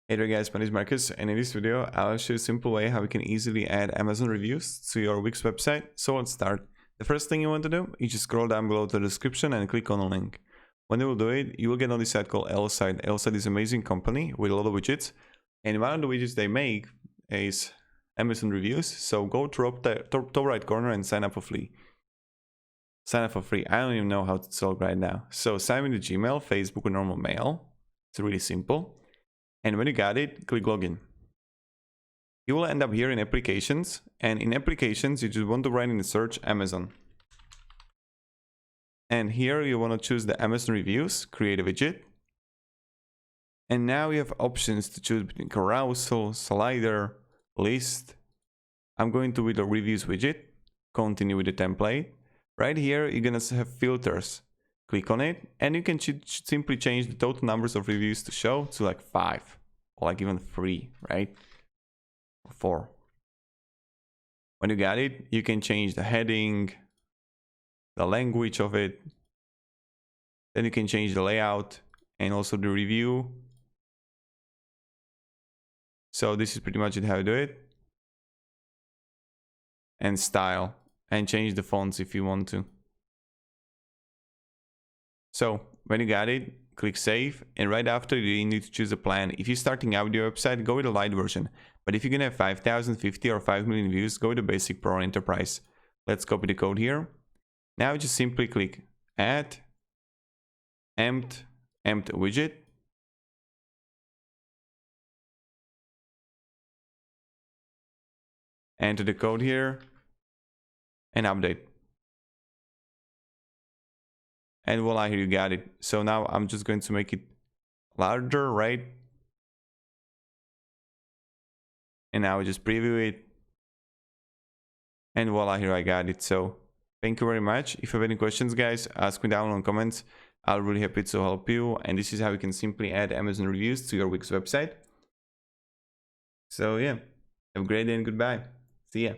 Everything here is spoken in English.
Hey there guys, my name is Marcus, and in this video I'll show you a simple way how you can easily add Amazon reviews to your Wix website. So let's start. The first thing you want to do is just scroll down below to the description and click on the link. When you will do it, you will get on this site called L-Site. L-Site is an amazing company with a lot of widgets, and one of the widgets they make is Amazon reviews. So go to the top right corner and sign up for free. Sign up for free. I don't even know how to talk right now. So sign in with Gmail, Facebook, or normal mail. It's really simple. And when you got it, click login. You will end up here in applications, and in applications you just want to write in the search Amazon. And here you want to choose the Amazon reviews, create a widget. And now you have options to choose between carousel, slider, list. I'm going to with the reviews widget, continue with the template. Right here you're gonna have filters. Click on it, and you can simply change the total numbers of reviews to show to like 5 or like even 3, right? Or 4. When you got it, you can change the heading, the language of it. Then you can change the layout and also the review. So this is pretty much it how you do it. And style, and change the fonts if you want to. So when you got it, click save, and right after you need to choose a plan. If you're starting out with your website, go with the light version. But if you're gonna have 5,000, 50 or 5 million views, go with the basic pro enterprise. Let's copy the code here. Now just simply click add empty widget. Enter the code here and update. And voila, here you got it. So now I'm just going to make it larger, right? And now I just preview it. And voila, here I got it. So thank you very much. If you have any questions, guys, ask me down in the comments. I'll be really happy to help you. And this is how you can simply add Amazon reviews to your Wix website. So yeah, have a great day and goodbye. See ya.